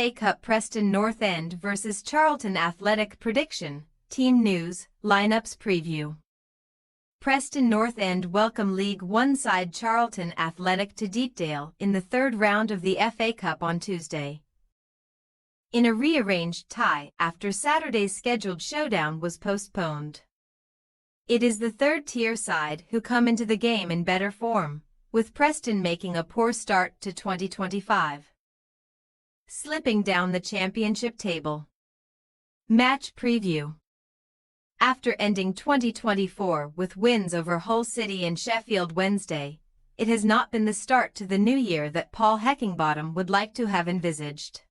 FA Cup Preston North End vs Charlton Athletic prediction, team news, lineups preview. Preston North End welcome League One side Charlton Athletic to Deepdale in the third round of the FA Cup on Tuesday, in a rearranged tie after Saturday's scheduled showdown was postponed. It is the third-tier side who come into the game in better form, with Preston making a poor start to 2025, slipping down the championship table. Match preview. After ending 2024 with wins over Hull City and Sheffield Wednesday, it has not been the start to the new year that Paul Heckingbottom would like to have envisaged.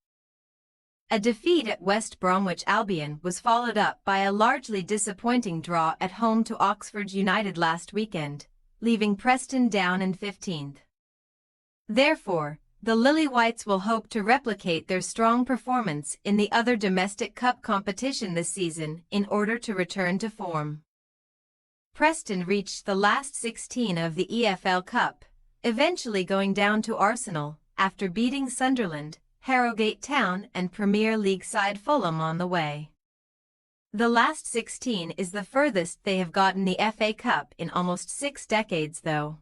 A defeat at West Bromwich Albion was followed up by a largely disappointing draw at home to Oxford United last weekend, leaving Preston down in 15th. Therefore, the Lily-Whites will hope to replicate their strong performance in the other domestic cup competition this season in order to return to form. Preston reached the last 16 of the EFL Cup, eventually going down to Arsenal after beating Sunderland, Harrogate Town and Premier League side Fulham on the way. The last 16 is the furthest they have gotten the FA Cup in almost 6 decades though.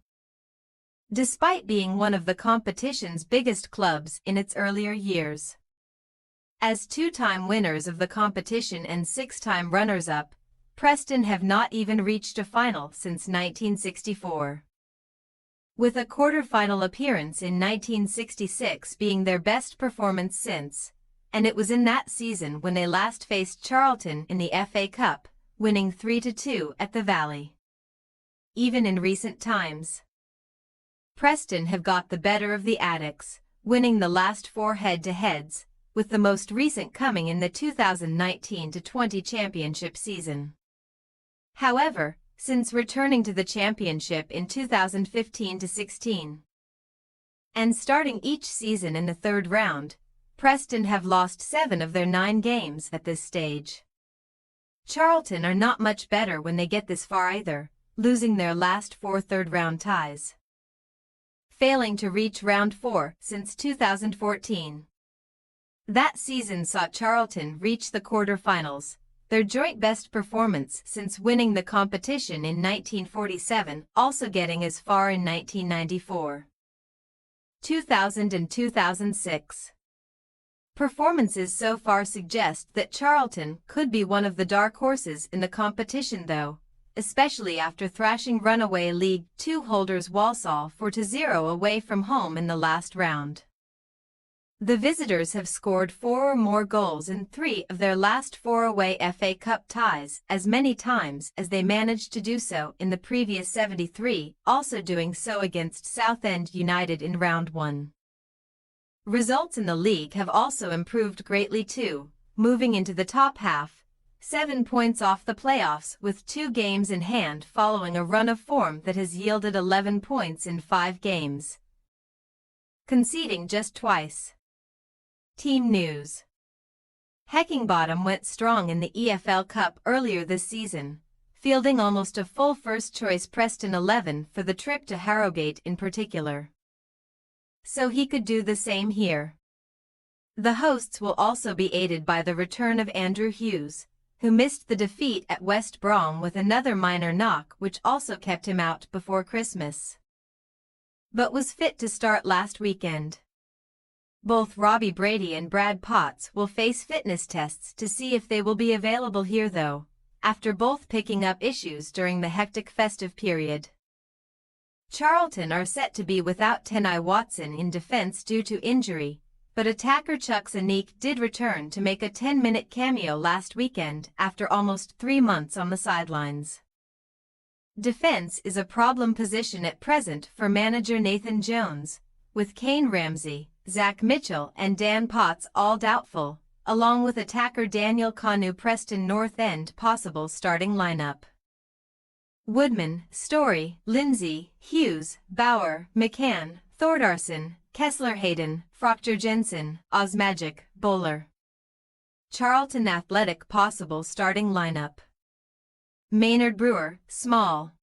Despite being one of the competition's biggest clubs in its earlier years. As 2-time winners of the competition and 6-time runners-up, Preston have not even reached a final since 1964. With a quarter-final appearance in 1966 being their best performance since, and it was in that season when they last faced Charlton in the FA Cup, winning 3-2 at the Valley. Even in recent times, Preston have got the better of the Addicks, winning the last 4 head-to-heads, with the most recent coming in the 2019-20 championship season. However, since returning to the championship in 2015-16, and starting each season in the third round, Preston have lost 7 of their 9 games at this stage. Charlton are not much better when they get this far either, losing their last 4 third-round ties, failing to reach round 4 since 2014. That season saw Charlton reach the quarter-finals, their joint best performance since winning the competition in 1947, also getting as far in 1994, 2000 and 2006. Performances so far suggest that Charlton could be one of the dark horses in the competition though, especially after thrashing runaway League Two holders Walsall 4-0 away from home in the last round. The visitors have scored 4 or more goals in 3 of their last 4 away FA Cup ties, as many times as they managed to do so in the previous 73, also doing so against Southend United in round 1. Results in the league have also improved greatly too, moving into the top half, 7 points off the playoffs with 2 games in hand following a run of form that has yielded 11 points in 5 games, conceding just twice. Team news. Heckingbottom went strong in the EFL Cup earlier this season, fielding almost a full first-choice Preston 11 for the trip to Harrogate in particular. So he could do the same here. The hosts will also be aided by the return of Andrew Hughes, who missed the defeat at West Brom with another minor knock which also kept him out before Christmas, but was fit to start last weekend. Both Robbie Brady and Brad Potts will face fitness tests to see if they will be available here though, after both picking up issues during the hectic festive period. Charlton are set to be without Tenai Watson in defence due to injury, but attacker Chuck Zanik did return to make a 10-minute cameo last weekend after almost 3 months on the sidelines. Defence is a problem position at present for manager Nathan Jones, with Kane Ramsey, Zach Mitchell and Dan Potts all doubtful, along with attacker Daniel Kanu. Preston North End possible starting lineup: Woodman, Story, Lindsay, Hughes, Bauer, McCann, Thordarson, Kessler Hayden, Proctor Jensen, Osmagic, Bowler. Charlton Athletic possible starting lineup: Maynard Brewer, Small,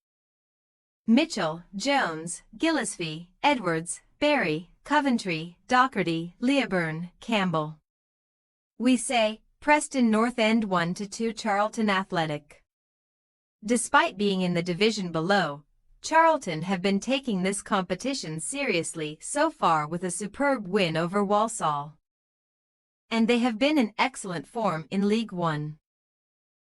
Mitchell, Jones, Gillespie, Edwards, Barry, Coventry, Docherty, Leoburn, Campbell. We say, Preston North End 1-2 Charlton Athletic. Despite being in the division below, Charlton have been taking this competition seriously so far with a superb win over Walsall. And they have been in excellent form in League One.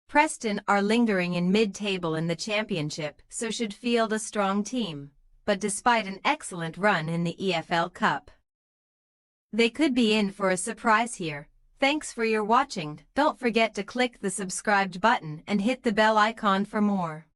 Preston are lingering in mid-table in the Championship, so should field a strong team, but despite an excellent run in the EFL Cup, they could be in for a surprise here. Thanks for your watching. Don't forget to click the subscribed button and hit the bell icon for more.